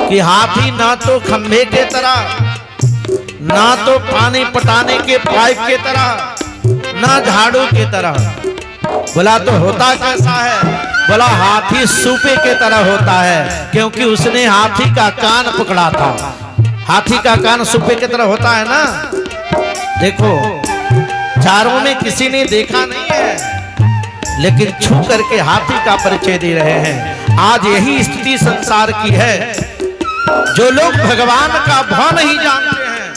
कि हाथी ना तो खंभे के तरह, ना तो पानी पटाने के पाइप के तरह, ना झाड़ू के तरह। बोला तो होता कैसा है? बोला हाथी सूपे के तरह होता है, क्योंकि उसने हाथी का कान पकड़ा था। हाथी का कान सूपे की तरह होता है ना। देखो चारों में किसी ने देखा नहीं है, लेकिन छू करके हाथी का परिचय दे रहे हैं। आज यही स्थिति संसार की है। जो लोग भगवान का भाव नहीं जानते हैं,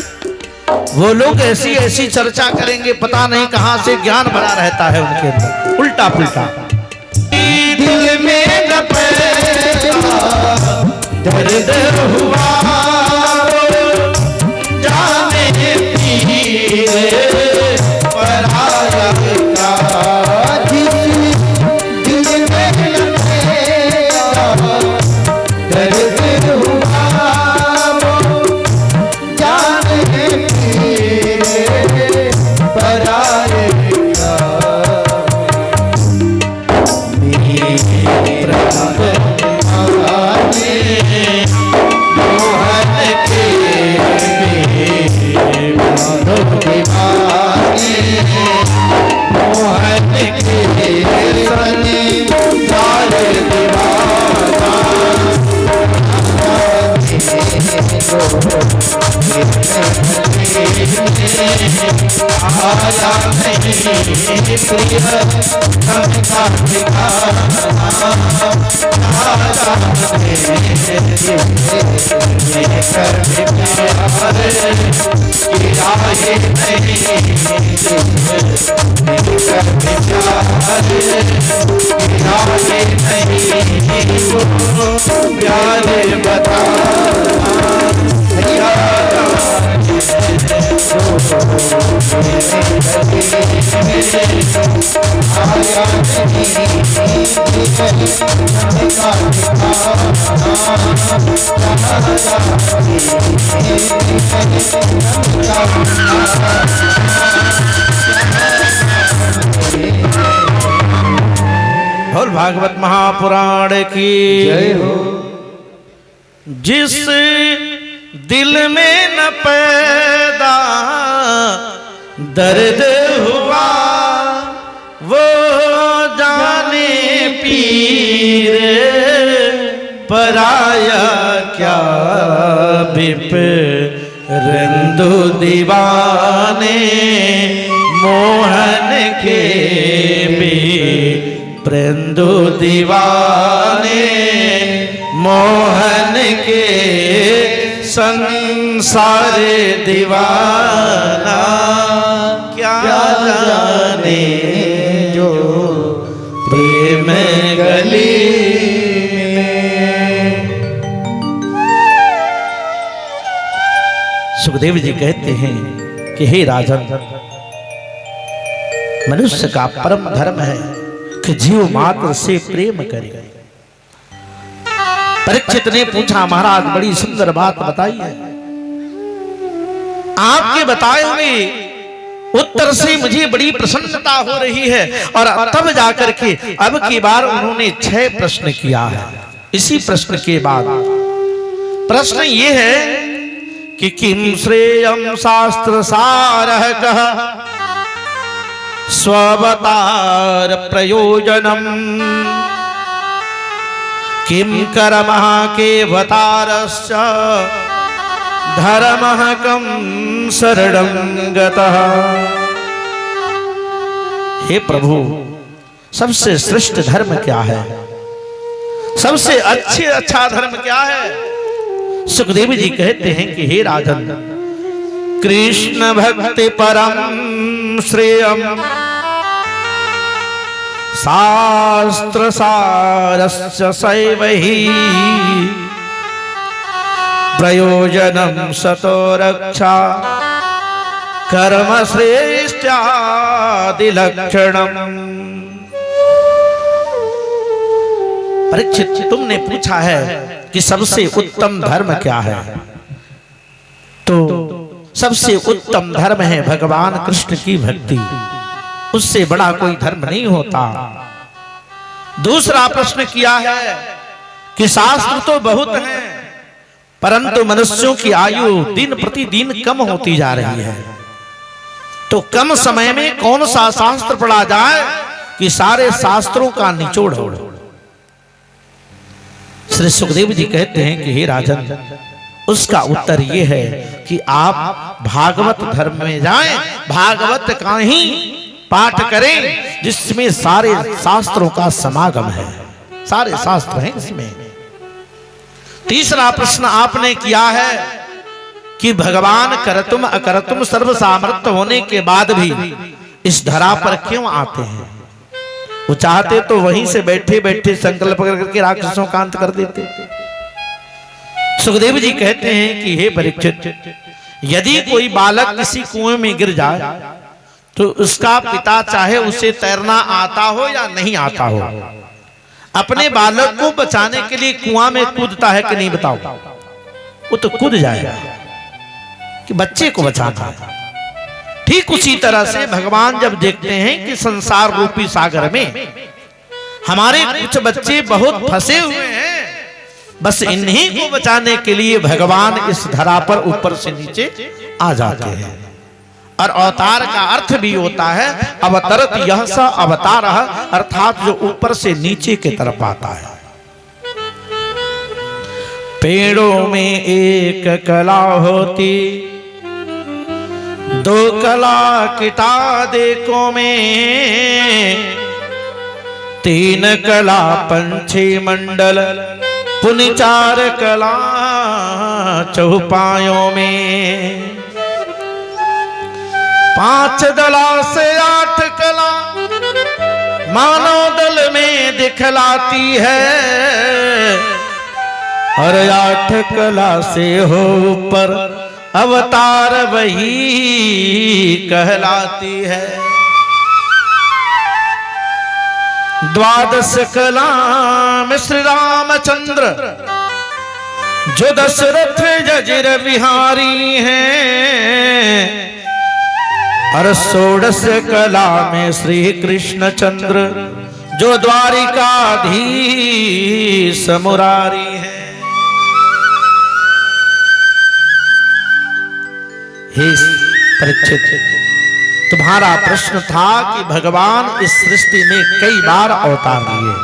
वो लोग ऐसी ऐसी चर्चा करेंगे, पता नहीं कहां से ज्ञान भरा रहता है उनके अंदर, उल्टा पुल्टा। दिल में न पैदा दर्द हुआ, जाने पीर पराया का। दिल में न पैदा दर्द हुआ, जाने पीर पराया का। आया नहीं प्यारे बता बोल भागवत महापुराण की जय हो। जिस दिल में न पैदा दर्द हुआ, वो जाने पीर पराया क्या। बिप रंदु दीवाने मोहन के भी, प्रंदु दीवाने मोहन के, संसारे दीवाना क्या जाने जो प्रेम गली में। सुखदेव जी कहते हैं कि हे राजन, मनुष्य का परम धर्म है कि जीव मात्र से प्रेम करे। परीक्षित ने पूछा, महाराज बड़ी सुंदर बात बताई है, आपके बताए हुए उत्तर से मुझे बड़ी प्रसन्नता हो रही है। और तब जाकर के अब की बार उन्होंने 6 प्रश्न किया है। इसी प्रश्न के बाद प्रश्न ये है कि किम श्रेयम शास्त्र सारः कः, स्ववतार प्रयोजनम, किम कर्मः केवतारश्च, धर्मः कं शरणं गतः। हे प्रभु, सबसे श्रेष्ठ धर्म क्या है? सबसे अच्छा धर्म क्या है? सुखदेव जी कहते हैं कि हे राजन, कृष्ण भक्ति परम श्रेयम, शास्त्र सारस्य सैव हि, प्रयोजनम सतो रक्षा, कर्म श्रेष्ठादि लक्षणम। परीक्षित, तुमने पूछा है कि सबसे उत्तम धर्म क्या है, तो सबसे उत्तम धर्म है भगवान कृष्ण की भक्ति। उससे बड़ा कोई धर्म नहीं होता। दूसरा प्रश्न किया है कि शास्त्र तो बहुत हैं, परंतु मनुष्यों की आयु दिन प्रतिदिन कम होती जा रही है। तो कम समय में कौन सा शास्त्र पढ़ा जाए कि सारे शास्त्रों का निचोड़ हो। श्री सुखदेव जी कहते हैं कि हे राजन, उसका उत्तर यह है कि आप भागवत धर्म में जाएं, भागवत का ही पाठ करें जिसमें सारे शास्त्रों का समागम है, सारे शास्त्र हैं इसमें। तीसरा प्रश्न आपने किया है कि भगवान करतुम अकरतुम सर्व सामर्थ्य होने के बाद भी इस धरा पर क्यों आते हैं? वो चाहते तो वहीं से बैठे बैठे संकल्प करके राक्षसों का अंत कर देते। सुखदेव जी कहते हैं कि हे परीक्षित, यदि कोई बालक किसी कुएं में गिर जाए तो उसका पिता चाहे उसे तैरना आता हो या नहीं आता हो, अपने बालक को बचाने के लिए कुआं में कूदता है कि नहीं? बताओ। वो तो कूद जाएगा कि बच्चे को बचाना है। ठीक उसी तरह से भगवान जब देखते हैं कि संसार रूपी सागर में हमारे कुछ बच्चे बहुत फंसे हुए हैं, बस इन्हीं को बचाने के लिए भगवान इस धरा पर ऊपर से नीचे आ जाते हैं। और अवतार का अर्थ भी होता है अवतरत यह सा अवतार, अर्थात जो ऊपर से नीचे की तरफ आता है। पेड़ों में एक कला होती, दो कला किटा देखो में, तीन कला पंछी मंडल, पुनि चार कला चौपायों में, पांच दला से आठ कला मानव दल में दिखलाती है, और आठ कला से हो ऊपर अवतार वही कहलाती है। द्वादश कला में श्री रामचंद्र जो दशरथ जजिर विहारी हैं, और षोडश कला में श्री कृष्ण चंद्र जो द्वारिकाधीश मुरारी है। हे परीक्षित, तुम्हारा प्रश्न था कि भगवान इस सृष्टि में कई बार अवतार लिए,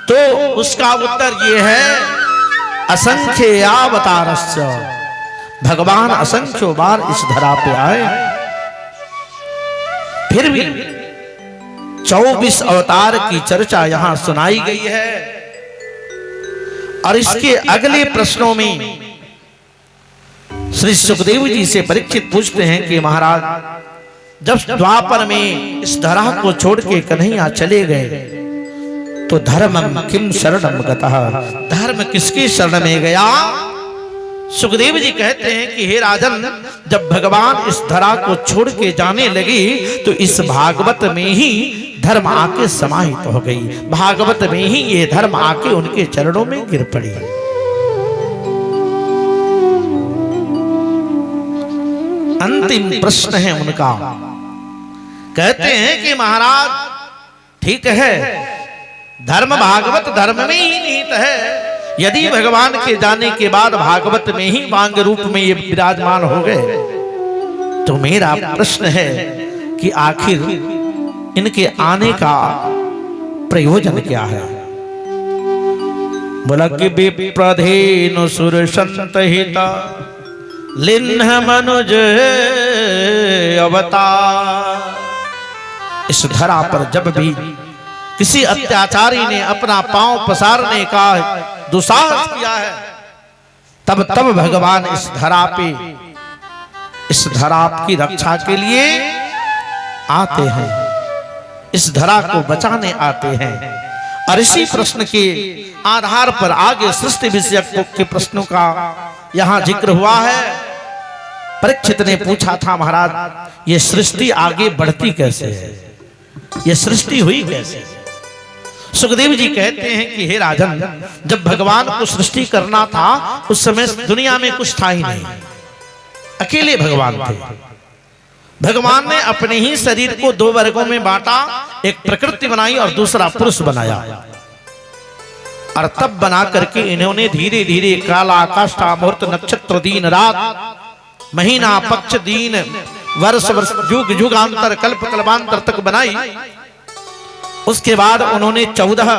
तो उसका उत्तर यह है असंख्य अवतारस्य, भगवान असंख्य बार इस धरा पे आए। फिर भी 24 अवतार की चर्चा यहां सुनाई गई है। और इसके अगले प्रश्नों में श्री सुखदेव जी से परीक्षित पूछते हैं कि महाराज, जब द्वापर में इस धरा को छोड़ के कन्हैया चले गए तो धर्मम किम शरणम गतः, धर्म किसकी शरण में गया? सुखदेव जी कहते हैं कि हे राजन, जब भगवान इस धरा को छोड़ के जाने लगी तो इस भागवत में ही धर्म आके समाहित हो गई, भागवत में ही ये धर्म आके उनके चरणों में गिर पड़ी। अंतिम प्रश्न है उनका। कहते हैं कि महाराज ठीक है, धर्म भागवत धर्म में ही निहित है, यदि भगवान के जाने के बाद भागवत में ही वांग रूप में ये विराजमान हो गए, तो मेरा प्रश्न है कि आखिर इनके आने का प्रयोजन क्या है? बोला कि विप्रधेनु सुर संत हिता लिन्ह मनुज अवतार। इस धरा पर जब भी किसी अत्याचारी ने अपना पांव पसारने का दुस्साहस किया है, तब तब भगवान इस धरा पे, इस धरा की रक्षा के लिए आते हैं, इस धरा को बचाने आते हैं। और इसी प्रश्न के आधार पर आगे सृष्टि विषयक के प्रश्नों का यहां जिक्र हुआ है। परीक्षित ने पूछा था, महाराज ये सृष्टि आगे बढ़ती कैसे है, ये सृष्टि हुई कैसे? सुखदेव जी कहते हैं कि हे राजन, जब भगवान को सृष्टि करना था उस समय दुनिया में कुछ था ही नहीं, अकेले भगवान थे। भगवान ने अपने ही शरीर को दो वर्गों में बांटा, एक प्रकृति बनाई और दूसरा पुरुष बनाया। और तब बना करके इन्होंने धीरे धीरे काला आकाश मुहूर्त नक्षत्र दिन रात महीना पक्ष दिन वर्ष वर्ष युग युगांतर कल्प कल्पांतर तक बनाई। उसके बाद उन्होंने 14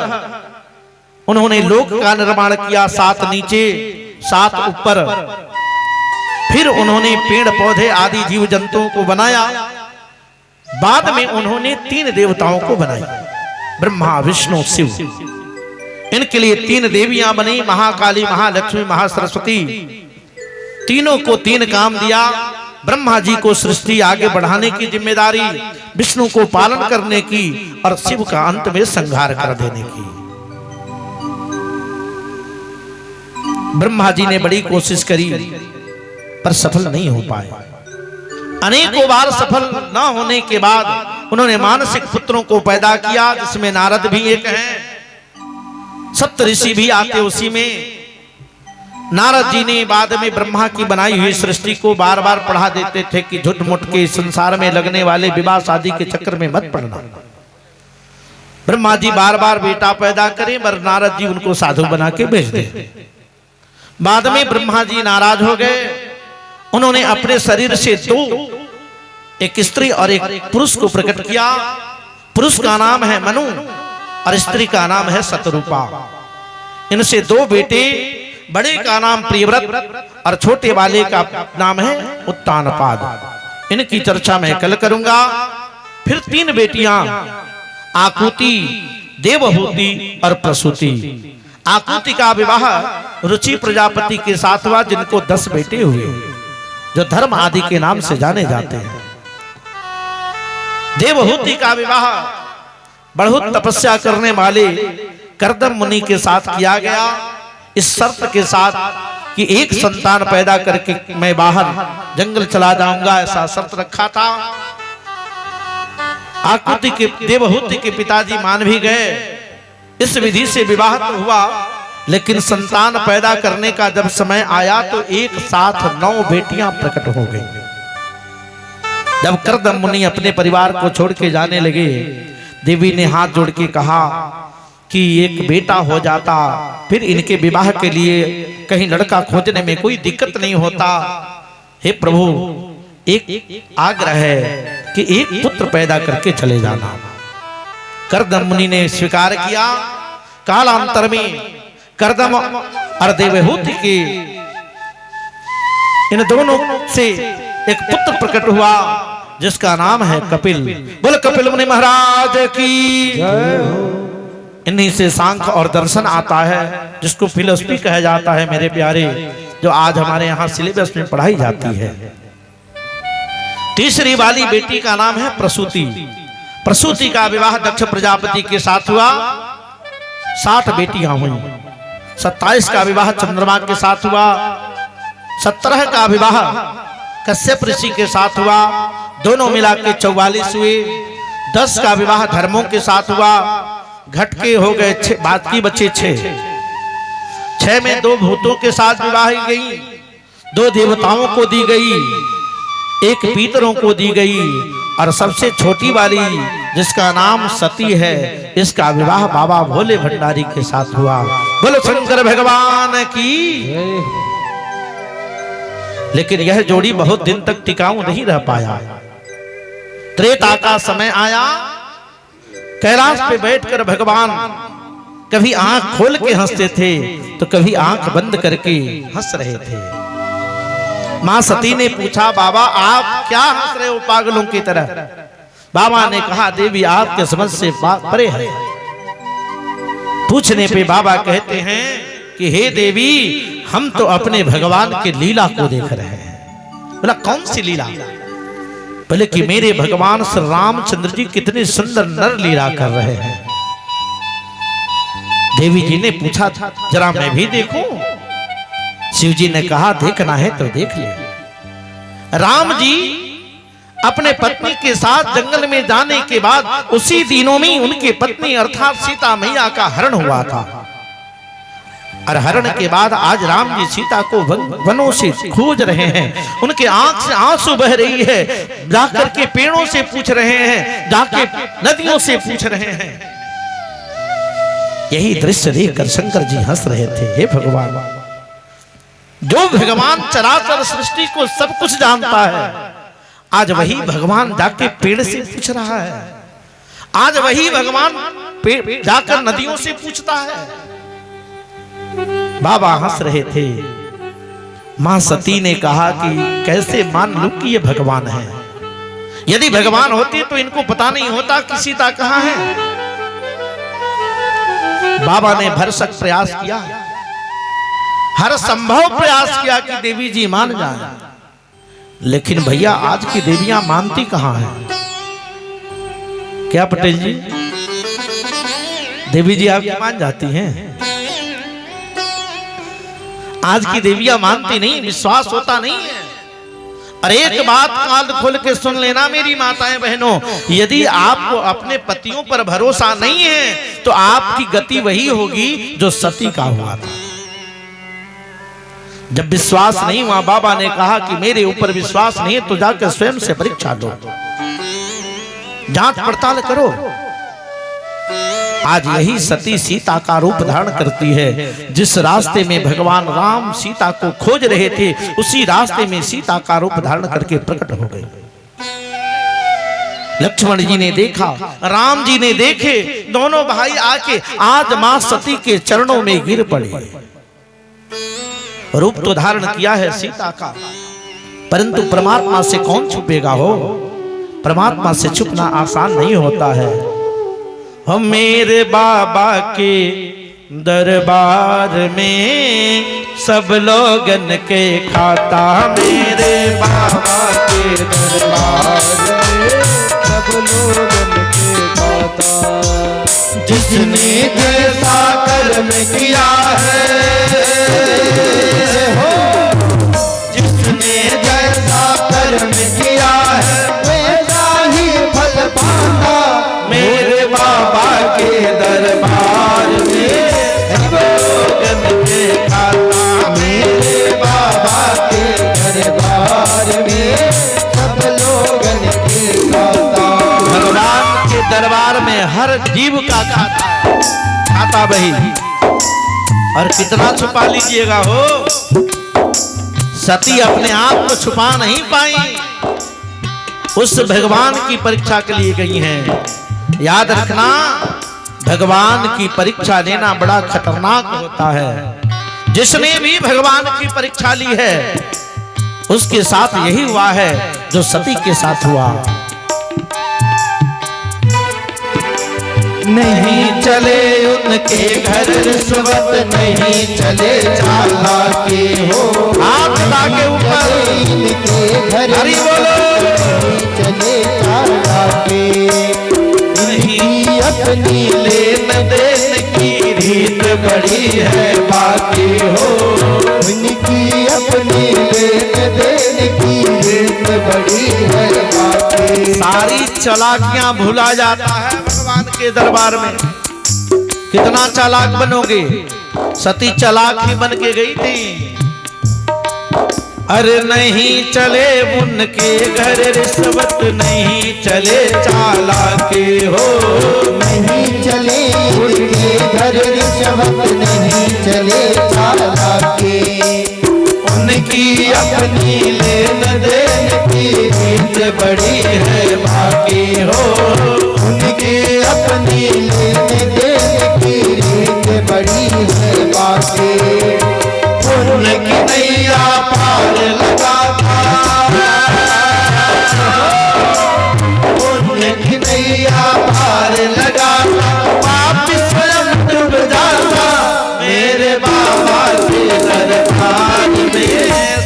उन्होंने लोक का निर्माण किया, 7 नीचे 7 ऊपर। फिर उन्होंने पेड़ पौधे आदि जीव जंतुओं को बनाया। बाद में उन्होंने 3 देवताओं को बनाया, ब्रह्मा विष्णु शिव। इनके लिए 3 देवियां बनी, महाकाली महालक्ष्मी महासरस्वती। तीनों को 3 काम दिया। ब्रह्मा जी को सृष्टि आगे बढ़ाने की जिम्मेदारी, विष्णु को पालन करने की और शिव का अंत में संहार कर देने की। ब्रह्मा जी ने बड़ी कोशिश करी पर सफल नहीं हो पाए। अनेकों बार सफल न होने के बाद उन्होंने मानसिक पुत्रों को पैदा किया, जिसमें नारद भी एक हैं, सप्तऋषि भी आते उसी में। नारद जी ने बाद में ब्रह्मा की बनाई हुई सृष्टि को बार बार पढ़ा देते थे कि झूठ मूठ के संसार में लगने वाले विवाह शादी के चक्कर में मत पड़ना। ब्रह्मा जी बार बार बेटा पैदा करें पर नारद जी उनको साधु बना के भेज दे। बाद में ब्रह्मा जी नाराज हो गए। उन्होंने अपने शरीर से 2, एक स्त्री और एक पुरुष को प्रकट किया। पुरुष का नाम है मनु और स्त्री का नाम है शतरूपा। इनसे 2 बेटे, बड़े का नाम प्रियव्रत और छोटे वाले का नाम है उत्तानपाद। इनकी चर्चा मैं कल करूंगा। फिर 3 बेटियां, आकुति, देवहूति और प्रसूति। आकुति का विवाह रुचि प्रजापति के साथ हुआ, जिनको 10 बेटे हुए, जो धर्म आदि के नाम से जाने जाते हैं। देवहूति का विवाह बहुत तपस्या करने वाले कर्दम मुनि के साथ किया गया, इस शर्त के साथ कि एक संतान पैदा करके मैं बाहर जंगल चला जाऊंगा, ऐसा शर्त रखा था। आकुति के देवहूति के पिताजी मान भी गए। इस विधि से विवाह तो हुआ, लेकिन संतान पैदा करने का जब समय आया तो एक साथ 9 बेटियां प्रकट हो गई। जब कर्दम मुनि अपने परिवार को छोड़ के जाने लगे, देवी ने हाथ जोड़ के कहा कि एक बेटा हो जाता, फिर इनके विवाह के लिए कहीं लड़का खोजने में कोई दिक्कत नहीं होता। हे प्रभु, एक आग्रह है कि एक पुत्र पैदा करके चले जाना। कर्दम मुनि ने स्वीकार किया। कालांतर में कर्दम और देवहूति के इन दोनों से एक पुत्र प्रकट हुआ, जिसका नाम है कपिल। बोल कपिल मुनि महाराज की जय हो। इन्हीं से सांख्य और दर्शन आता है, जिसको फिलोसफी कहा जाता है मेरे प्यारे, जो आज हमारे यहाँ सिलेबस में पढ़ाई जाती है। तीसरी वाली बेटी का नाम है प्रसूति। प्रसूति का विवाह दक्ष प्रजापति के साथ हुआ। 60 बेटियां हुई। 27 का विवाह चंद्रमा के साथ हुआ। 17 का विवाह कश्यप ऋषि के साथ हुआ। दोनों मिला के 44 हुए। 10 का विवाह धर्मों के साथ हुआ। घटके हो गए, बाकी बचे 6। 6 में 2 भूतों के साथ विवाह गई, 2 देवताओं को दी गई, 1 पीतरों को दी गई, और सबसे छोटी वाली जिसका नाम सती है, इसका विवाह बाबा भोले भंडारी के साथ हुआ। बोलो शंकर भगवान की। लेकिन यह जोड़ी बहुत दिन तक टिकाऊ नहीं रह पाया। त्रेता का समय आया। कैलाश पे बैठकर भगवान कभी आंख खोल के हंसते थे तो कभी आंख बंद करके हंस रहे थे। मां सती ने पूछा, बाबा आप क्या हंस रहे हो पागलों की तरह? बाबा ने कहा, देवी आपके समझ से परे है। पूछने पे बाबा कहते हैं कि हे देवी, हम तो अपने भगवान के लीला को देख रहे हैं। बोला कौन सी लीला? बोले कि मेरे भगवान श्री रामचंद्र जी कितने सुंदर नर लीला कर रहे हैं। देवी जी ने पूछा, जरा मैं भी देखूं? शिव जी ने कहा, देखना है तो देख ले। राम जी अपने पत्नी के साथ जंगल में जाने के बाद उसी दिनों में उनकी पत्नी अर्थात सीता मैया का हरण हुआ था। और हरण के बाद आज राम जी सीता को वनों से खोज रहे हैं। उनके आंख से आंसू बह रही है। जाकर के पेड़ों से पूछ रहे हैं, जाके नदियों से पूछ रहे हैं। यही दृश्य देखकर शंकर जी हंस रहे थे। हे भगवान, जो भगवान चराचर सृष्टि को सब कुछ जानता है, आज वही भगवान जाके पेड़ से पूछ रहा है। आज वही भगवान जाकर नदियों से पूछता है। बाबा हंस रहे थे। मां सती ने कहा कि कैसे मान लूं कि ये भगवान है। यदि भगवान होते तो इनको पता नहीं होता कि सीता कहां है। बाबा ने भरसक प्रयास किया, हर संभव प्रयास किया कि देवी जी मान जाए, लेकिन भैया आज की देवियां मानती कहां हैं? क्या पटेल जी, देवी जी आप मान जाती हैं? आज की देवियां मानती नहीं, विश्वास होता नहीं है। और एक बात कान खोल के सुन लेना मेरी माताएं बहनों, यदि आपको अपने पतियों पर भरोसा नहीं है तो आपकी गति वही होगी जो सती का हुआ था। जब विश्वास नहीं हुआ, बाबा ने कहा कि मेरे ऊपर विश्वास नहीं है तो जाकर स्वयं से परीक्षा दो, जांच पड़ताल करो। आज यही सती सीता का रूप धारण करती है। जिस रास्ते में भगवान राम सीता को खोज रहे थे, उसी रास्ते में सीता का रूप धारण करके प्रकट हो गई। लक्ष्मण जी ने देखा, राम जी ने देखे, दोनों भाई आके आज मां सती के चरणों में गिर पड़े। रूप तो धारण किया है सीता का, परंतु परमात्मा से कौन छुपेगा हो? परमात्मा से छुपना आसान नहीं होता है। हम मेरे बाबा के दरबार में सब लोगन के खाता, मेरे बाबा के दरबार में सब लोगन के खाता। जिसने जैसा कर्म किया है, जिसने जैसा कर्म किया है वैसा ही फल पाता। मेरे बाबा के दरबार में सब लोगन के खाता, मेरे बाबा के दरबार में सब लोगन के खाता। भगवान के दरबार में हर जीव का खाता वही। और कितना छुपा लीजिएगा हो, सती अपने आप को छुपा नहीं पाई, उस भगवान की परीक्षा के लिए गई हैं। याद रखना, भगवान की परीक्षा लेना बड़ा खतरनाक होता है। जिसने भी भगवान की परीक्षा ली है उसके साथ यही हुआ है जो सती के साथ हुआ। नहीं चले उनके घर रिश्वत, नहीं चले चालाकी हो। हाथ के ऊपर इनके घर हरि बोलो, नहीं चले चालाकी। नहीं अपनी लेन देन की रीत बड़ी है बाकी हो, उनकी अपनी लेन देन की रीत बड़ी है बाकी। सारी चालाकियां भुला जाता है भगवान के दरबार में। कितना चालाक बनोगे? सती चालाक ही बन के गई थी। अरे नहीं चले उनके घर रिश्वत, नहीं चले चालाकी हो। नहीं चले उनके घर रिश्वत, नहीं चले चालाकी। उनकी अपनी लेन देन की रीत बड़ी है बाकी हो, उनकी अपनी लेन देन की रीत बड़ी है बाकी। उनकी नैया पार लगा था, उनकी नैया पार लगा था, वापिस स्वयं डूब जाता। मेरे बाबा के दरबार में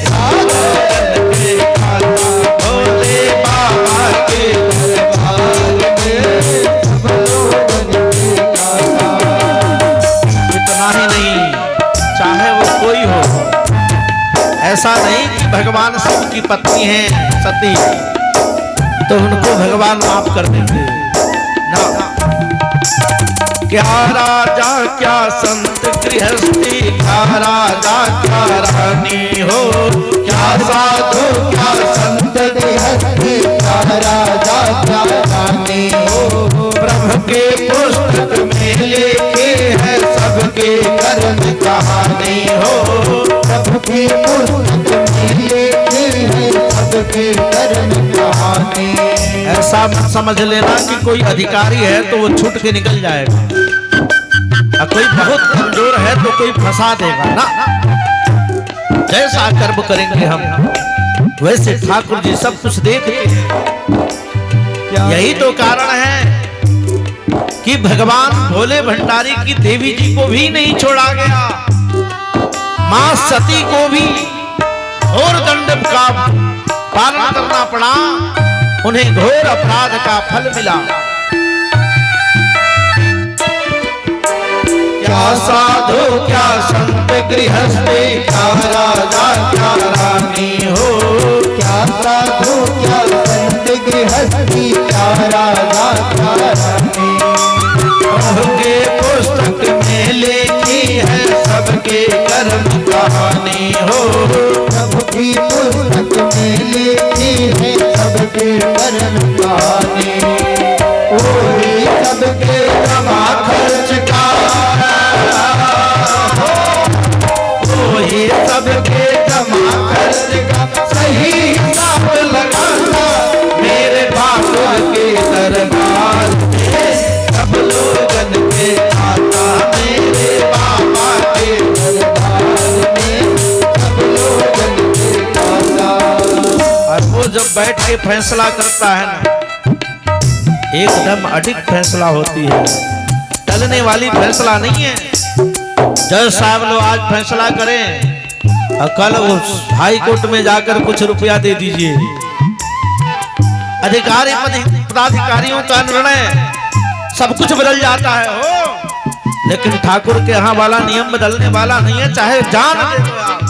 साधन के खाता, भोले बाबा के दरबार में सब लोगन के खाता। इतना ही नहीं, चाहे वो कोई हो, ऐसा नहीं कि भगवान शिव की पत्नी है सती तो उनको भगवान माफ कर देंगे ना। क्या राजा क्या संत गृहस्थी, क्या राजा क्या रानी हो, क्या साधु क्या संत गृहस्थी, क्या राजा क्या रानी हो। प्रभु के पुस्तक में लिखे है सबके कर्म कहानी। ऐसा मत समझ लेना कि कोई अधिकारी है तो वो छूट के निकल जाएगा, और कोई बहुत कमजोर है तो कोई फंसा देगा ना। जैसा कर्म करेंगे हम वैसे ठाकुर जी सब कुछ देखते हैं। यही तो कारण है कि भगवान भोले भंडारी की देवी जी को भी नहीं छोड़ा गया, मां सती को भी घोर दंड का पालन करना पड़ा, उन्हें घोर अपराध का फल मिला। क्या साधु क्या संत गृहस्थी, क्या राजा क्या रानी हो। क्या साधु क्या संत गृहस्थी, क्या राजा क्या रानी। प्रभु के पुस्तक में लिखी है सबके कर्म कहानी हो। प्रभु की पुस्तक में लिखी है सबके कर्म कहानी। वही सबके जमा खर्च का, वही सबके जमा खर्च का सही हिसाब लगाना। मेरे ठाकुर के दरबार में सब लोगन के आता, मेरे बाबा के दरबार में सब लोगन के आता। और वो जब बैठ के फैसला करता है ना, एकदम अडिग फैसला होती है, टलने वाली फैसला नहीं है। जज साहब लोग आज फैसला करें और कल उस हाई कोर्ट में जाकर कुछ रुपया दे दीजिए। अधिकारी पदाधिकारियों का निर्णय सब कुछ बदल जाता है हो, लेकिन ठाकुर के यहाँ वाला नियम बदलने वाला नहीं है, चाहे जान दे दो आप।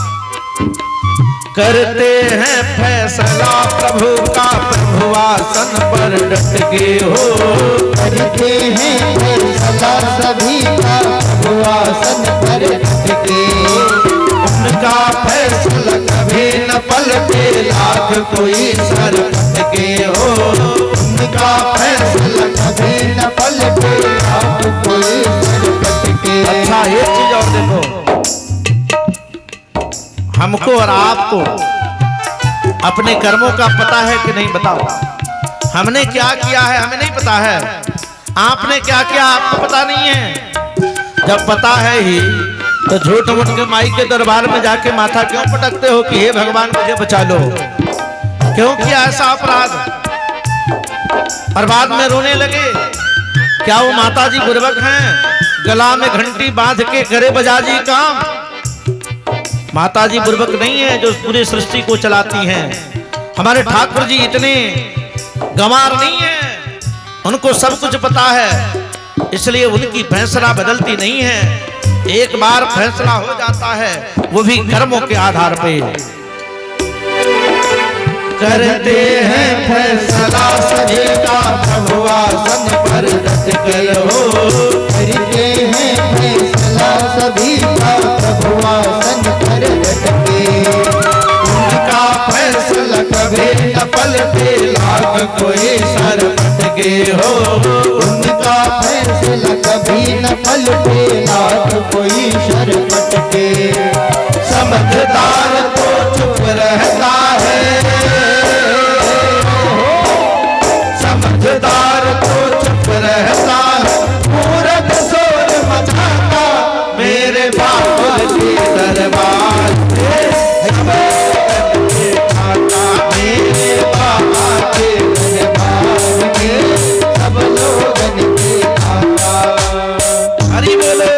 करते हैं फैसला प्रभु का, प्रभु आसन पर डट के हो। करते हैं फैसला सभी का, प्रभु आसन पर डट के। उनका फैसला कभी न पलटे, लाख कोई सर के हो। उनका फैसला कभी न पलटे, लाख कोई सर के। अच्छा एक चीज और देखो, हमको और आपको अपने कर्मों का पता है कि नहीं बताओ। हमने क्या किया है हमें नहीं पता है, आपने क्या किया आपको पता नहीं है। जब पता है ही तो झूठ मूठ के माई के दरबार में जाके माथा क्यों पटकते हो कि हे भगवान मुझे बचा लो। क्यों किया ऐसा अपराध, और बाद में रोने लगे। क्या वो माता जी बुर्बक हैं, गला में घंटी बांध के करे बजा जी काम। माता जी बुर्बक नहीं है जो पूरी सृष्टि को चलाती हैं। हमारे ठाकुर जी इतने गंवार नहीं है, उनको सब कुछ पता है, इसलिए उनकी फैसला बदलती नहीं है। एक बार फैसला हो जाता है वो भी कर्मों के आधार पे। करते हैं फैसला सभी का, प्रभु आसन पर डट कर हो। करते हैं फैसला सभी का, प्रभु आसन पर डट के। उनका फैसला कभी न पलटे, लाख कोई सर पटके हो। उनका फैसला कभी न पलटे, लाख कोई सर पटके। समझदार तो चुप रहता है, समझदार तो चुप रहता है, मूर्ख शोर मचाता। मेरे बाबा के दरबार में सब लोगन के आता, मेरे बाबा के दरबार में सब लोगन के आता। हरि बोलो,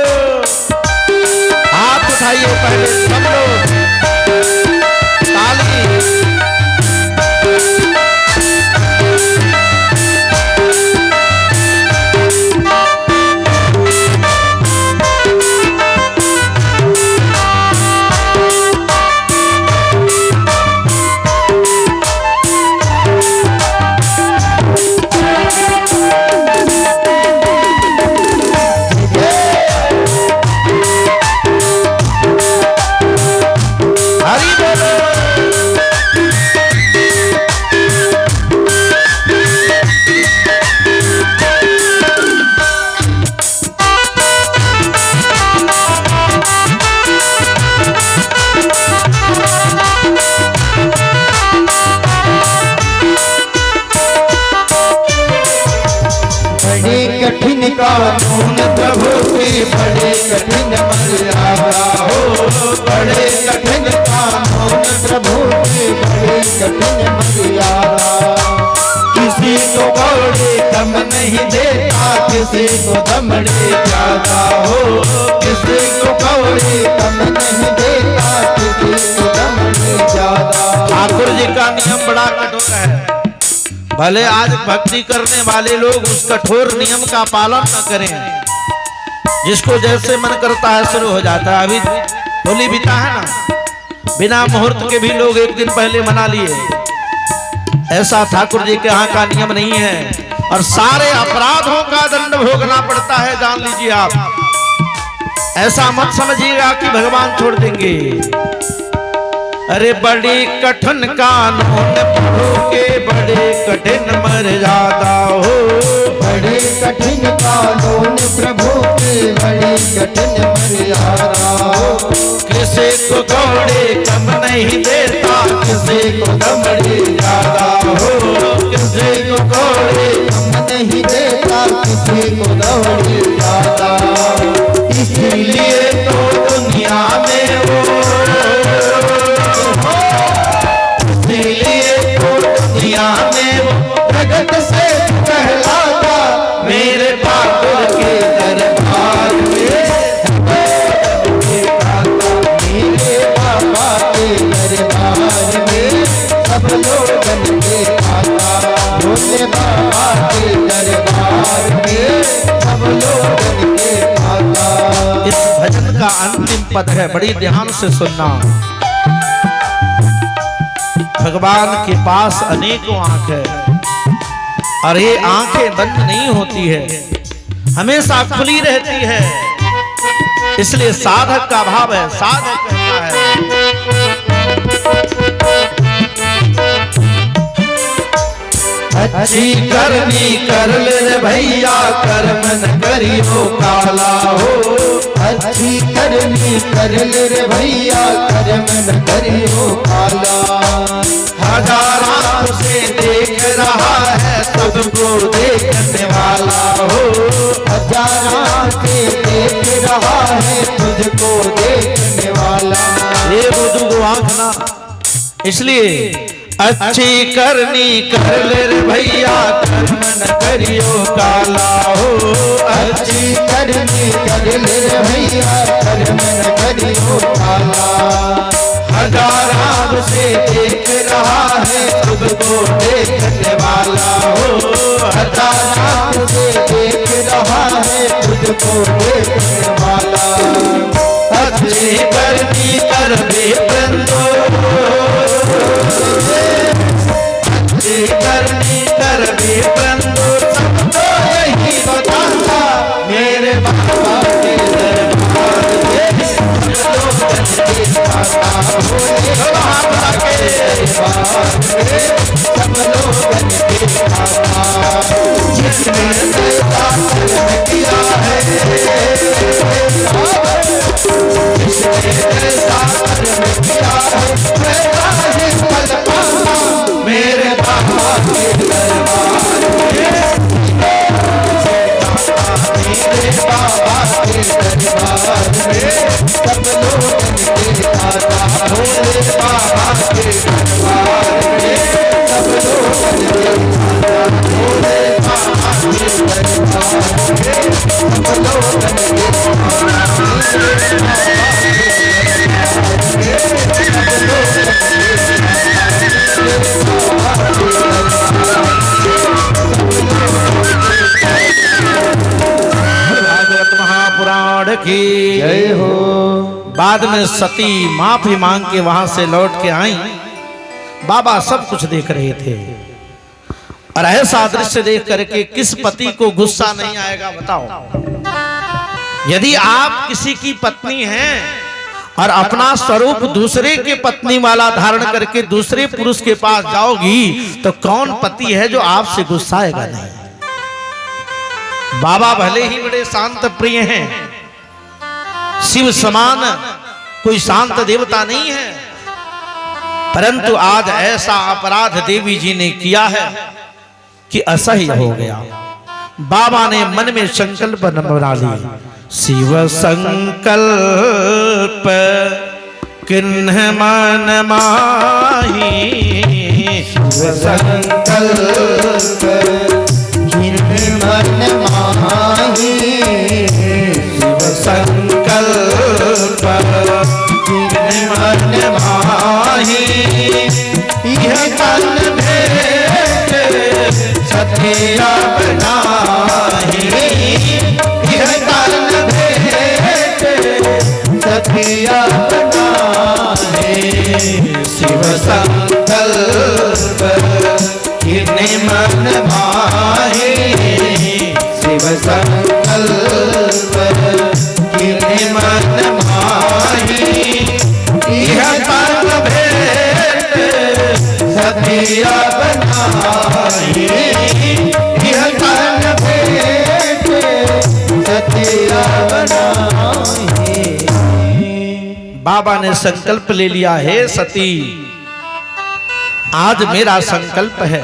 हाथ उठाइए पहले सब लोग, ताली। प्रभु की बड़ी कठिन मर्यादा। किसी को कौड़ी कम नहीं देता, किसी को दमड़ी ज्यादा हो। किसी को कौड़ी कम नहीं देता, किसी को दमड़ी ज्यादा। ठाकुर जी का नियम बड़ा कठोर है। भले आज भक्ति करने वाले लोग उस कठोर नियम का पालन न करें, जिसको जैसे मन करता है शुरू हो जाता है। अभी होली बीता है ना, बिना मुहूर्त के भी लोग एक दिन पहले मना लिए। ऐसा ठाकुर जी के यहाँ का नियम नहीं है, और सारे अपराधों का दंड भोगना पड़ता है, जान लीजिए आप। ऐसा मत समझिएगा कि भगवान छोड़ देंगे। अरे बड़ी कठिन कानून प्रभु के, बड़े कठिन मर्यादा हो। बड़े कठिन कानून प्रभु के, बड़ी कठिन मर्यादा हो। किसी को कौड़ी कम नहीं देता, किसी को दमड़ी ज्यादा हो। किसी को कौड़ी कम नहीं देता, किसी को दमड़ी ज्यादा। इसीलिए तो दुनिया में वो, इसीलिए तो दुनिया में वो जगत से कहलाता, मेरे ठाकुर के दरबार में। मेरे बाबा के दरबार में सब लोगन के खाता। भोले बाबा के दरबार में सब लोगन के खाता। इस भजन का अंतिम पद है, बड़ी ध्यान से सुनना। भगवान के पास अनेकों आंख है, और ये आंखें बंद नहीं होती है, हमेशा खुली रहती है। इसलिए साधक का भाव है, साधक कहता है अच्छी करनी कर ले भैया, कर्म न करियो काला हो। अच्छी करनी कर ले रे भैया, कर्म न करियो काला। हजार आँख से देख रहा है, सबको देखने वाला हो। हजार आँखें देख रहा है, तुझको देखने वाला। ये बुद्धू को आँख ना, इसलिए अच्छी करनी कर ले रे भैया, कर्म न करियो काला हो। अच्छी करनी कर ले रे भैया, कर्म न करियो काला। हजार आँख से देख रहा है, सबको देखने वाला हो। हजार आँख से देख रहा है, तुझको देखने वाला। अच्छी करनी कर दे बंदो, अच्छी करनी कर दे बंदो, सबको यही बताता, मेरे बाबा के दरबार में लोगन के खाता हो। बाबा के दरबार में सब लोगन के खाता। जिसने ऐसा कर्म किया है, जिसने ऐसा कर्म किया है, वैसा ही फल पाता, मेरे बाबा के दरबार में। मेरे बाबा के दरबार में सब लोगन के खाता। भोले बाबा के दरबार में सब लोगन के खाता। भोले बाबा के दरबार में सब लोगन के भागवत महापुराण की जय हो। बाद में सती माफी मांग के वहां से लौट के आई। बाबा सब कुछ देख रहे थे, और ऐसा दृश्य देख करके किस पति को गुस्सा नहीं आएगा बताओ। यदि आप किसी की पत्नी हैं और अपना स्वरूप दूसरे के पत्नी वाला धारण करके दूसरे पुरुष के पास जाओगी, तो कौन पति है जो आपसे गुस्साएगा नहीं। बाबा भले ही बड़े शांत प्रिय हैं, शिव समान कोई शांत देवता नहीं है, परंतु आज ऐसा अपराध देवी जी ने किया है कि असह्य हो गया। बाबा ने मन में संकल्प बना ली, शिव संकल्प किन्ह मन माही संकल्प किन्ह मन माही शिव संकल्प किन्ह मन माही यह तन भेंट सतिया बनाही यह तन भेंट सतिया शिव संकल्प किन्ह मन माही शिव संकल्प किन्ह मन माही यह तन भेंट सतिया बनाही यह तन भेंट सतिया बनाही। बाबा ने संकल्प ले लिया है सती, आज मेरा संकल्प है,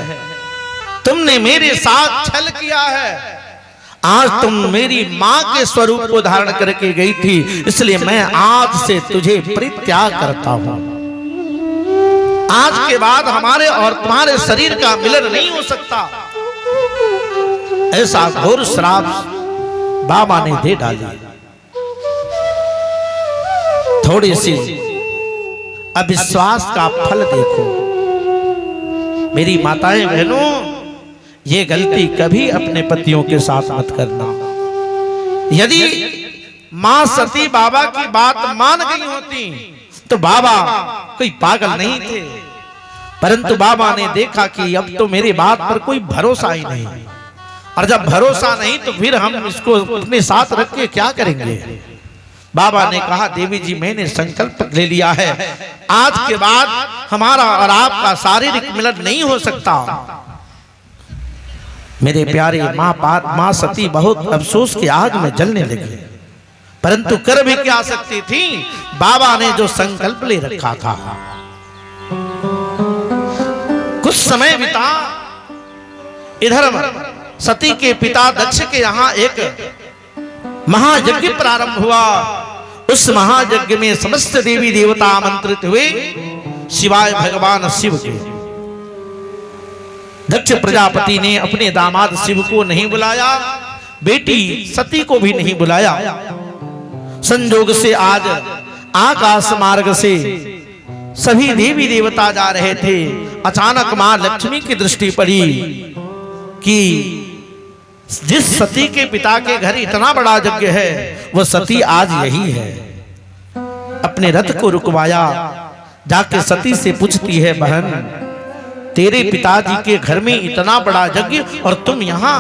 तुमने मेरे साथ छल किया है, आज तुम मेरी मां के स्वरूप को धारण करके गई थी, इसलिए मैं आज से तुझे परित्याग करता हूं। आज के बाद हमारे और तुम्हारे शरीर का मिलन नहीं हो सकता। ऐसा घोर श्राप बाबा ने दे डाली। थोड़ी सी अविश्वास का फल देखो। मेरी माताएं बहनों, ये गलती कभी अपने पतियों के साथ मत करना। यदि मां सती बाबा की बात मान गई होती तो बाबा कोई पागल नहीं थे, परंतु बाबा ने देखा कि अब तो मेरी बात पर कोई भरोसा ही नहीं, और जब भरोसा नहीं तो फिर हम इसको अपने साथ रख के क्या करेंगे। बाबा ने कहा, देवी जी मैंने संकल्प ले लिया है, आज के बाद हमारा और आपका शारीरिक मिलन नहीं हो सकता। मेरे प्यारे माँ सती बहुत अफसोस की आग में जलने लगी, परंतु कर भी क्या सकती थी, बाबा ने जो संकल्प ले रखा था। कुछ समय बीता, इधर सती के पिता दक्ष के यहाँ एक महायज्ञ प्रारंभ हुआ। उस महायज्ञ में समस्त देवी देवता आमंत्रित हुए, सिवाय भगवान शिव के। दक्ष प्रजापति ने अपने दामाद शिव को नहीं बुलाया, बेटी सती को भी नहीं बुलाया। संजोग से आज आकाश मार्ग से सभी देवी देवता जा रहे थे। अचानक मां लक्ष्मी की दृष्टि पड़ी कि जिस सती के पिता के घर इतना बड़ा यज्ञ है, वह सती आज यही है। अपने रथ को रुकवाया, जाके सती से पूछती है, बहन तेरे पिताजी के घर में इतना बड़ा यज्ञ और तुम यहाँ।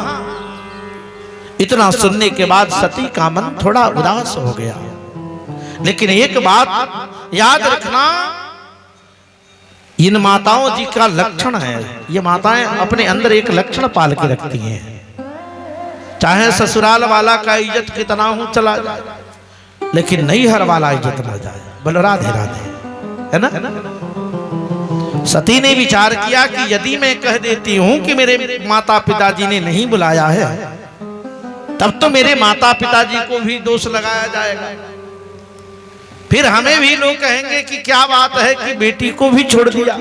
इतना सुनने के बाद सती का मन थोड़ा उदास हो गया, लेकिन एक बात याद रखना, इन माताओं जी का लक्षण है, ये माताएं अपने अंदर एक लक्षण पाल के रखती हैं। चाहे ससुराल वाला का इज्जत कितना हो चला जाए, लेकिन नैहर वाला इज्जत ना जाए। बोलो राधे राधे, है ना। सती ने विचार किया कि यदि मैं कह देती हूं कि मेरे माता पिताजी ने नहीं बुलाया है, तब तो मेरे माता पिताजी को भी दोष लगाया जाएगा, फिर हमें भी लोग कहेंगे कि क्या बात है कि बेटी को भी छोड़ दिया।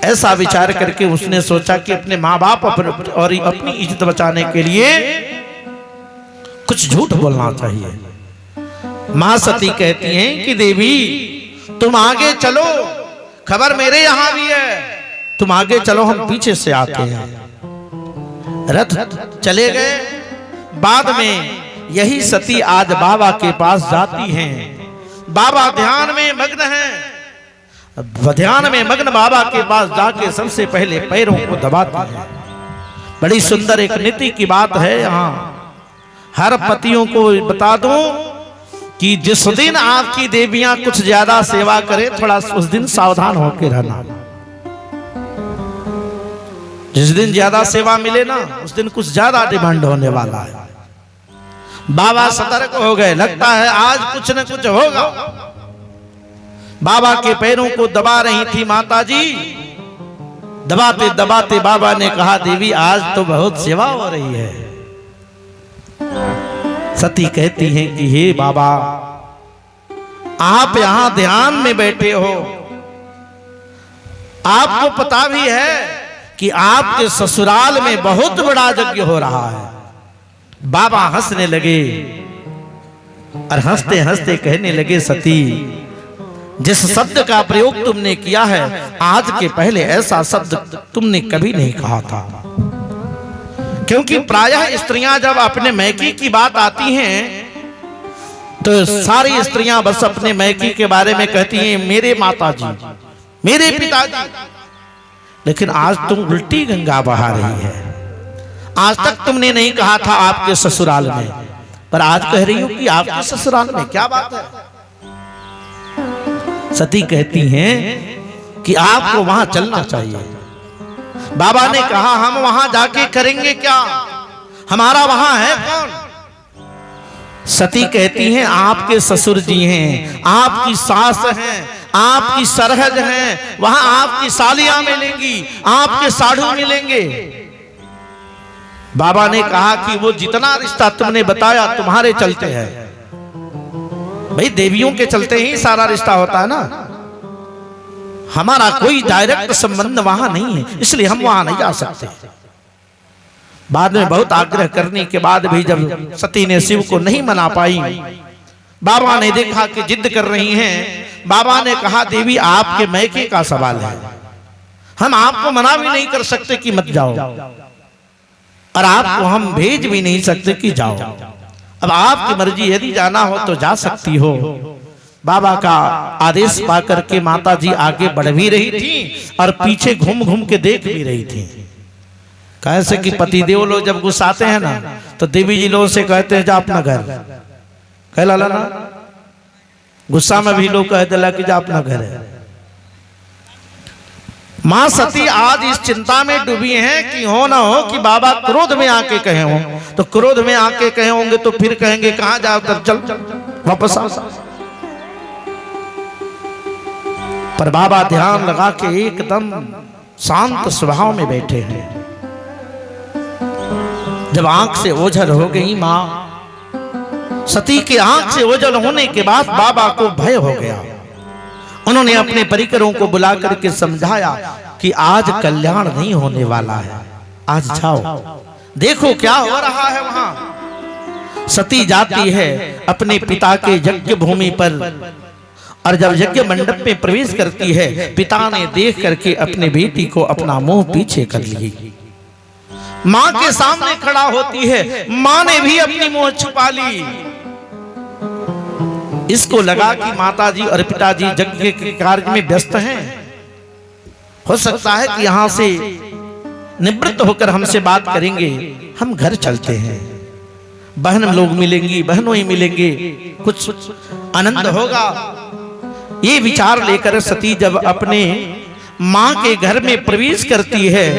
ऐसा विचार करके उसने सोचा कि अपने माँ बाप और अपनी इज्जत बचाने के लिए कुछ झूठ बोलना चाहिए। मां सती कहती हैं कि देवी तुम आगे चलो, खबर मेरे यहां भी है, तुम आगे चलो, हम पीछे से आते हैं। रथ चले गए। बाद में यही सती आज बाबा के पास जाती हैं। बाबा ध्यान में मग्न हैं। ध्यान में मग्न बाबा के पास जाके सबसे पहले पैरों को दबाती हैं। बड़ी सुंदर एक नीति की बात है यहाँ। हर पतियों को बता दूं कि जिस दिन आपकी देवियां कुछ ज्यादा सेवा करें, थोड़ा उस दिन सावधान होकर रहना। जिस दिन ज्यादा सेवा मिले ना, उस दिन कुछ ज्यादा डिमांड होने वाला है। बाबा सतर्क हो गए, लगता है आज कुछ न कुछ होगा। बाबा के पैरों को दबा रही थी माता जी। दबाते दबाते बाबा ने कहा, देवी आज तो बहुत सेवा हो रही है। सती कहती हैं कि हे बाबा, आप यहां ध्यान में बैठे हो, आपको पता भी है कि आपके ससुराल में बहुत बड़ा यज्ञ हो रहा है। बाबा हंसने लगे और हंसते हंसते कहने लगे, सती, जिस शब्द का प्रयोग तुमने किया है, आज के पहले ऐसा शब्द तुमने कभी नहीं कहा था। क्योंकि प्रायः स्त्रियां जब अपने मैके की बात आती हैं तो सारी स्त्रियां बस अपने मैके के बारे में कहती हैं, मेरे माताजी, मेरे पिताजी। लेकिन आज तुम उल्टी गंगा बहा रही है। आज तक तुमने नहीं कहा था आपके ससुराल में, पर आज कह रही हो कि आपके ससुराल में। क्या बात है? सती कहती हैं कि आपको वहां चलना चाहिए। बाबा ने कहा, हम वहां जाके करेंगे क्या? हमारा वहां है कौन? सती कहती हैं, आपके ससुर जी हैं, आपकी सास हैं, आपकी सरहद हैं, वहां आपकी सालियां मिलेंगी, आपके साधु मिलेंगे। बाबा ने कहा कि वो जितना रिश्ता तुमने बताया तुम्हारे चलते हैं। भाई देवियों के चलते ही सारा रिश्ता होता है ना, हमारा कोई डायरेक्ट संबंध वहां नहीं है, इसलिए हम वहां नहीं जा सकते। बाद में बहुत आग्रह करने के बाद भी जब सती ने शिव को नहीं मना पाई, बाबा ने देखा कि जिद कर रही हैं, बाबा ने कहा, देवी आपके मैके का सवाल है, हम आपको मना भी नहीं कर सकते कि मत जाओ, और आपको हम भेज भी नहीं सकते कि जाओ। अब आपकी मर्जी, यदि जाना हो तो जा सकती हो। बाबा का आदेश पाकर के माता जी आगे बढ़ भी रही थी और पीछे घूम घूम के देख भी रही थी। कैसे कि पतिदेव लोग जब गुस्साते हैं ना, तो देवी जी लोगों से कहते हैं, जा अपना घर। कहला ना, गुस्सा में भी लोग कह दिला कि जा अपना घर है। मां सती आज इस चिंता में डूबी हैं कि हो ना हो कि बाबा क्रोध में आके कहे हों, तो क्रोध में आके कहे होंगे तो फिर कहेंगे कहां जाओ, तब चल वापस आ। पर बाबा ध्यान लगा के एकदम शांत स्वभाव में बैठे हैं। जब आंख से ओझल हो गई मां सती के, आंख से ओझल होने के बाद बाबा को भय हो गया। उन्होंने अपने परिकरों को बुला करके समझाया कि आज कल्याण नहीं होने वाला है, आज जाओ देखो क्या हो रहा है वहां। सती जाती है अपने पिता के यज्ञ भूमि पर, और जब यज्ञ मंडप में प्रवेश करती है, पिता ने देख करके अपने बेटी को अपना मुंह पीछे कर ली। मां के सामने खड़ा होती है, मां ने भी अपनी मुंह छुपा ली। इसको लगा कि माताजी और पिताजी यज्ञ के कार्य में व्यस्त हैं, हो सकता है कि यहां से निवृत्त होकर हमसे बात करेंगे, हम घर चलते हैं, बहन लोग मिलेंगी, बहनों ही मिलेंगे, कुछ आनंद होगा। ये विचार लेकर सती जब अपने मां के घर में प्रवेश करती है,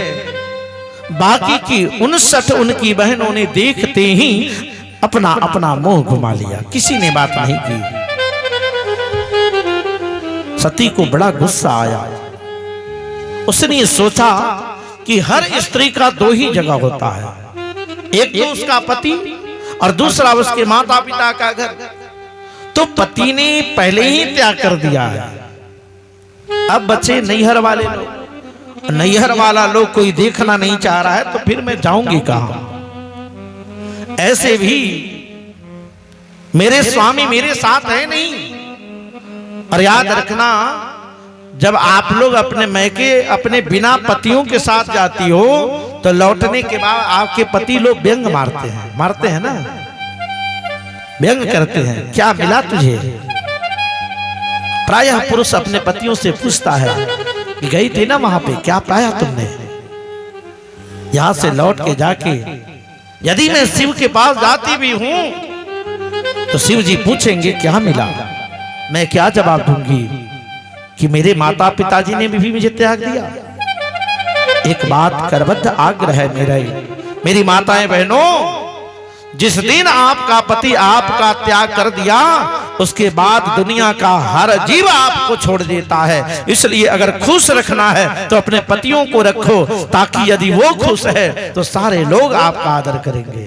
बाकी की 59 उनकी बहनों ने देखते ही अपना अपना मुंह घुमा लिया, किसी ने बात नहीं की। सती को बड़ा गुस्सा आया। उसने सोचा कि हर स्त्री का दो ही जगह होता है, एक तो उसका पति और दूसरा उसके माता पिता का घर। तो पति ने पहले ही त्याग कर दिया है, अब बचे नैहर वाले लोग। नैहर वाला लोग कोई देखना नहीं चाह रहा है, तो फिर मैं जाऊंगी कहां? ऐसे भी मेरे स्वामी मेरे साथ है नहीं। और याद रखना, जब आप लोग अपने मैके अपने बिना पतियों के साथ जाती हो, तो लौटने के बाद आपके पति लोग व्यंग मारते हैं ना, व्यंग करते हैं, क्या मिला तुझे? प्रायः पुरुष अपने पतियों से पूछता है कि गई थी ना वहां पे, क्या पाया तुमने? यहां से लौट के जाके यदि मैं शिव के पास जाती भी हूं तो शिव जी पूछेंगे क्या मिला, मैं क्या जवाब दूंगी कि मेरे माता पिताजी ने भी मुझे त्याग दिया। एक बात करबद्ध आग्रह है मेरी माताएं बहनों, जिस दिन आपका पति आपका त्याग कर दिया, उसके बाद दुनिया का हर जीव आपको छोड़ देता है। इसलिए अगर खुश रखना है तो अपने पतियों को रखो, ताकि यदि वो खुश है तो सारे लोग आपका आदर करेंगे।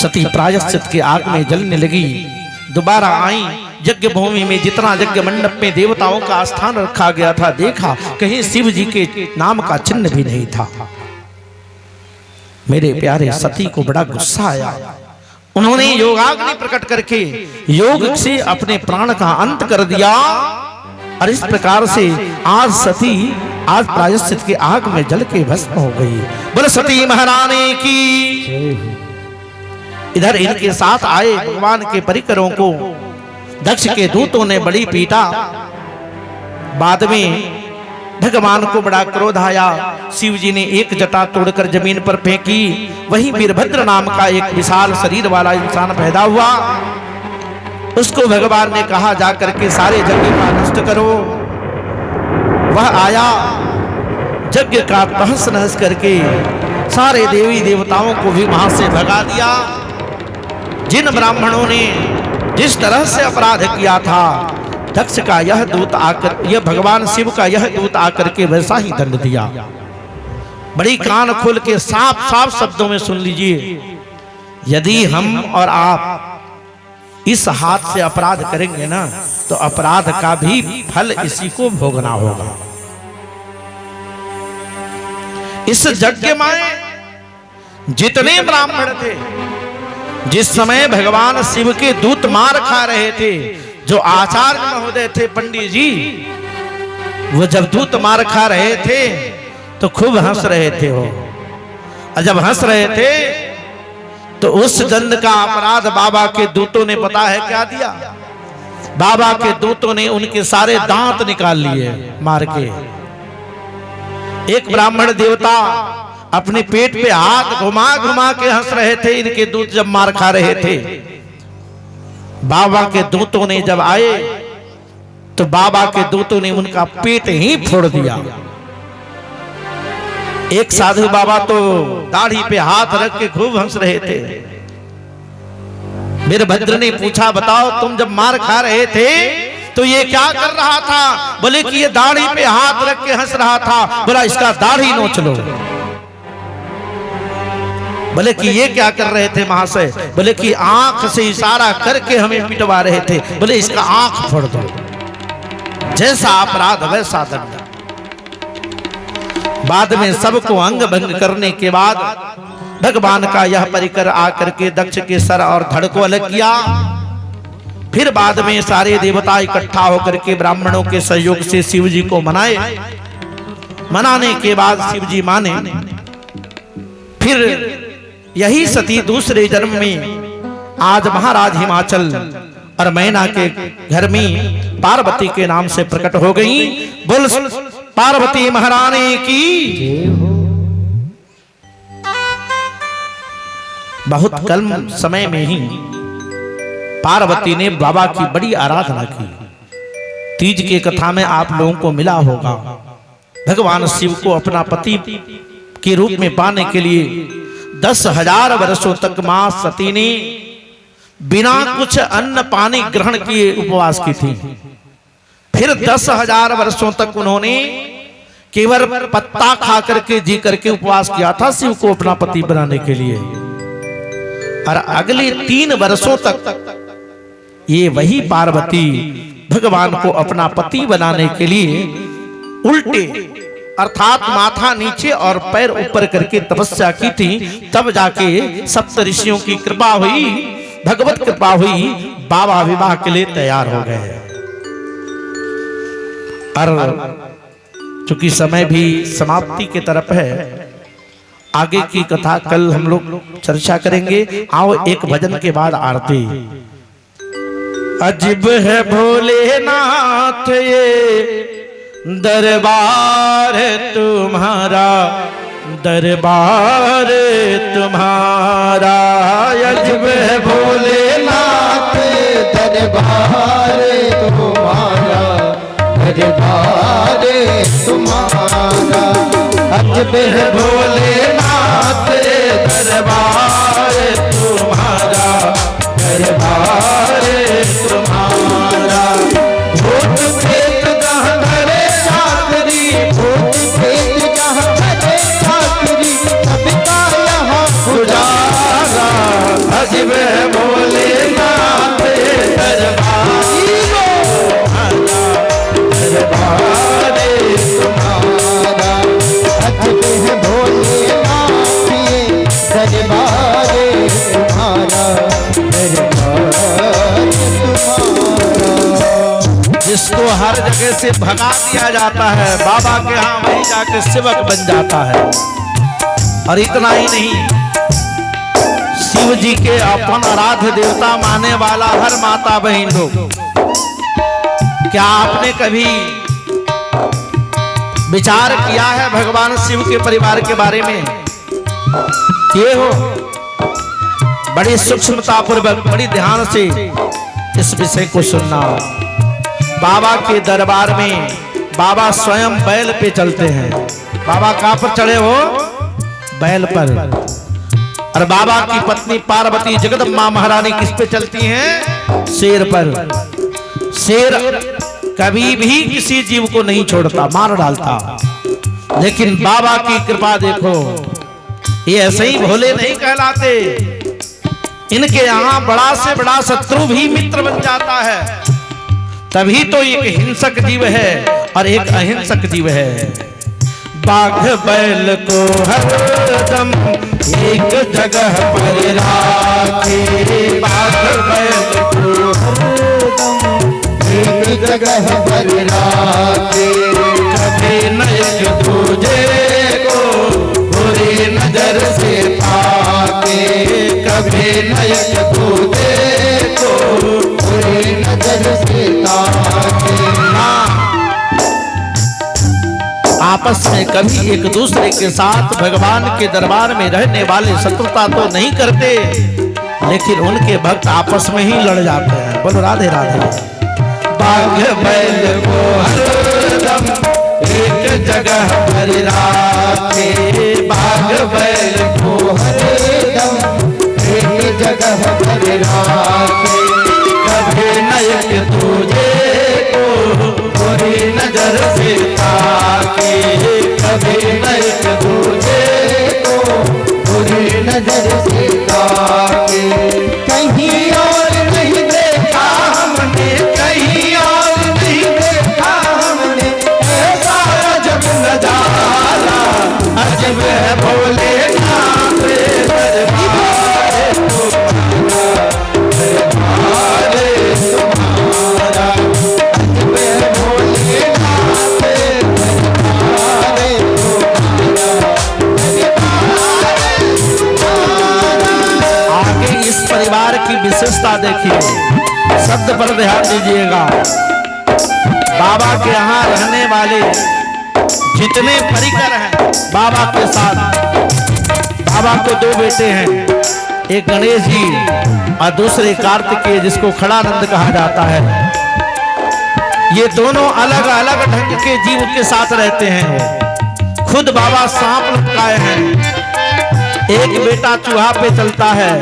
सती प्रायश्चित के आग में जलने लगी। दोबारा आई यज्ञ भूमि में, जितना यज्ञ मंडप में देवताओं का स्थान रखा गया था, देखा कहीं शिव जी के नाम का चिन्ह भी नहीं था। मेरे प्यारे सती को बड़ा गुस्सा आया। उन्होंने योगाग्नि प्रकट करके योग से अपने प्राण का अंत कर दिया। और इस प्रकार से आज सती आज प्रायश्चित के आग में जल के भस्म हो गई। बोले सती महारानी की। इधर इनके साथ आए भगवान के परिकरों को दक्ष के दूतों ने बड़ी पीटा। बाद में भगवान को बड़ा क्रोध आया। शिव जी ने एक जटा तोड़कर जमीन पर फेंकी। वहीं वीरभद्र नाम का एक विशाल शरीर वाला इंसान पैदा हुआ। उसको भगवान ने कहा जाकर के सारे यज्ञ का नष्ट करो। वह आया, यज्ञ का तहस नहस करके सारे देवी देवताओं को भी वहां से भगा दिया। जिन ब्राह्मणों ने जिस तरह से अपराध किया था, दक्ष का यह दूत आकर, यह भगवान शिव का यह दूत आकर के वैसा ही दंड दिया। बड़ी कान खोल के साफ साफ शब्दों में सुन लीजिए, यदि हम और आप इस हाथ से अपराध करेंगे ना, तो अपराध का भी फल इसी को भोगना होगा। इस यज्ञ में जितने ब्राह्मण थे, जिस समय भगवान शिव के दूत मार खा रहे थे, जो आचार्य महोदय थे पंडित जी, वो जब दूत मार खा रहे थे तो खूब हंस रहे थे वो। और जब हंस रहे थे तो उस दंड का अपराध बाबा के दूतों ने पता है क्या दिया? बाबा के दूतों ने उनके सारे दांत निकाल लिए मार के। एक ब्राह्मण देवता अपने पेट पे हाथ घुमा घुमा के हंस रहे थे, इनके दूत जब मार खा रहे थे। बाबा के दूतों ने जब आए तो बाबा के दूतों ने उनका पेट ही फोड़ दिया। एक साधु बाबा तो दाढ़ी पे हाथ रख के खूब हंस रहे थे। वीरभद्र ने पूछा, बताओ तुम जब मार खा रहे थे तो ये क्या कर रहा था? बोले कि ये दाढ़ी पे हाथ रख के हंस रहा था। बोला इसका दाढ़ी नोच लो। बोले कि ये क्या कर रहे थे महाशय? बोले कि आंख से इशारा करके हमें पिटवा रहे थे। बोले इसका आंख फोड़ दो, जैसा अपराध वैसा दंड। बाद में सबको अंग भंग करने के बाद भगवान का यह परिकर आकर के दक्ष के सर और धड़ को अलग किया। फिर बाद में सारे देवता इकट्ठा होकर के ब्राह्मणों के सहयोग से शिव जी को मनाए। मनाने के बाद शिव जी माने। फिर यही सती दूसरे जन्म में आज महाराज हिमाचल और मैना के घर में पार्वती के नाम से प्रकट हो गई। बोल पार्वती महारानी की। बहुत कम समय में ही पार्वती ने बाबा की बड़ी आराधना की। तीज के कथा में आप लोगों को मिला होगा, भगवान शिव को अपना पति के रूप में पाने के लिए 10,000 वर्षों तक मां सती ने बिना कुछ अन्न पानी ग्रहण किए उपवास की थी। फिर 10,000 वर्षों तक उन्होंने केवल पत्ता खा करके जी करके उपवास किया था शिव को अपना पति बनाने के लिए। और अगले 3 वर्षों तक ये वही पार्वती भगवान को अपना पति बनाने के लिए उल्टे अर्थात माथा नीचे और पैर ऊपर करके तपस्या की थी। तब जाके सप्त ऋषियों की कृपा हुई, भगवत कृपा हुई, बाबा विवाह के लिए तैयार हो गए। और चूंकि समय भी समाप्ति की तरफ है, आगे की कथा कल हम लोग चर्चा करेंगे। आओ एक भजन के बाद आरती। अजीब है भोलेनाथ ये दरबार तुम्हारा, दरबार तुम्हारा। अजीब है भोलेनाथ दरबार तुम्हारा, दरबार तुम्हारा। अजब है भोलेनाथ दरबार तुम्हारा, दरबार तुम्हारा। भूत प्रेत गहरे सागरी, भूत प्रेत गहरे सागरी, सबका यहाँ पुजारा। अजब इसको हर जगह से भगा दिया जाता है, बाबा के यहाँ वही जाके सेवक बन जाता है। और इतना ही नहीं, शिव जी के अपन आराध्य देवता माने वाला हर माता बहन लोग, क्या आपने कभी विचार किया है भगवान शिव के परिवार के बारे में? किए हो? बड़ी सूक्ष्मता पूर्वक, बड़ी ध्यान से इस विषय को सुनना। बाबा के दरबार में बाबा स्वयं बैल पे चलते हैं। बाबा कहां पर चढ़े हो? बैल पर। और बाबा की पत्नी पार्वती जगदम्बा महारानी किस पे चलती हैं? शेर पर। शेर कभी भी किसी जीव को नहीं छोड़ता, मार डालता। लेकिन बाबा की कृपा देखो, ये ऐसे ही भोले नहीं कहलाते। इनके यहाँ बड़ा से बड़ा शत्रु भी मित्र बन जाता है। तभी तो एक हिंसक जीव है और एक अहिंसक जीव है। बाघ बैल को हरदम एक जगह पर राखे, बाघ बैल को हरदम एक जगह पर राखे, कभी न एक दूजे को बुरी नजर से ताके, कभी न एक दूजे को बुरी नजर से ताके। आपस में कभी एक दूसरे के साथ भगवान के दरबार में रहने वाले शत्रुता तो नहीं करते, लेकिन उनके भक्त आपस में ही लड़ जाते हैं। बोलो राधे राधे। बाघ बैल को हरदम एक जगह पर राखे, बाघ बैल को हरदम एक जगह पर राखे, कभी न एक दूजे को बुरी नजर से ताके, कभी न एक दूजे को बुरी नजर से ताके। कहीं और नहीं देखा हमने, कहीं और नहीं देखा हमने, ऐसा अजब नजारा, अजब है भोले नाथ दरबार तुम्हारा, अजब है भोले नाथ आगे इस परिवार की विशेषता देखिए, शब्द पर ध्यान दीजिएगा। बाबा के यहाँ रहने वाले जितने परिकर हैं बाबा के साथ, बाबा को दो बेटे हैं, एक गणेश जी और दूसरे कार्तिकेय, जिसको खड़ानंद कहा जाता है। ये दोनों अलग अलग ढंग के जीव के साथ रहते हैं। खुद बाबा सांप लटकाए हैं। एक बेटा चूहा पे चलता है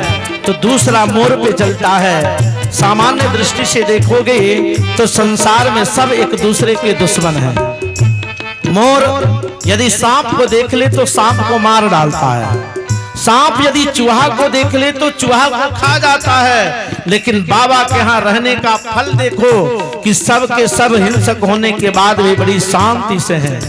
तो दूसरा मोर पे चलता है। सामान्य दृष्टि से देखोगे तो संसार में सब एक दूसरे के दुश्मन हैं। मोर यदि सांप को देख ले तो सांप को मार डालता है, सांप यदि चूहा को देख ले तो चूहा को खा जाता है। लेकिन बाबा के यहाँ रहने का फल देखो कि सब के सब हिंसक होने के बाद भी बड़ी शांति से हैं।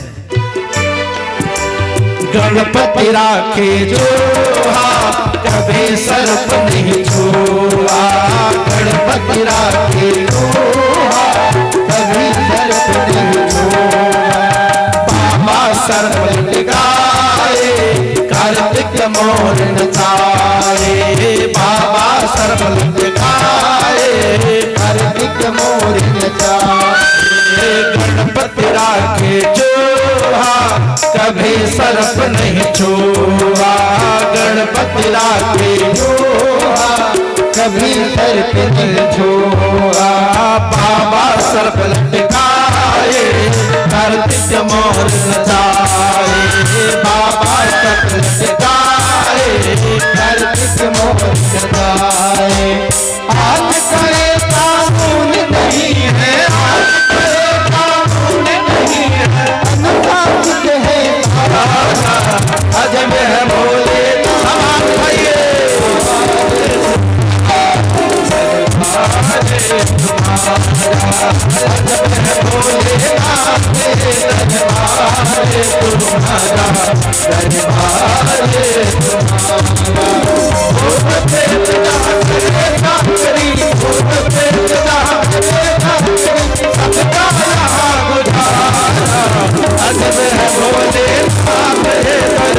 गणपति राखे जोहा, कभी सर्प नहीं छुआ, गणपति राखे जोहा, कभी सर्प नहीं छुआ। बाबा सर्प लटकाए, कार्तिक मोर नचाए, बाबा सर्प लटकाए, कार्तिक मोर नचाए। गणपति राखे जोहा, कभी सर्प नहीं छुआ, गणपति राखे जोहा, कभी सर्प नहीं छुआ। बाबा सर्प लटकाए, कार्तिक मोर नचाए, बाबा सर्प लटकाए, कार्तिक मोर नचाए। आज करे कानून नहीं है, आज कोई कानून नहीं है, अनुशासित है अजब है भोले समान भइए। तुम्हारा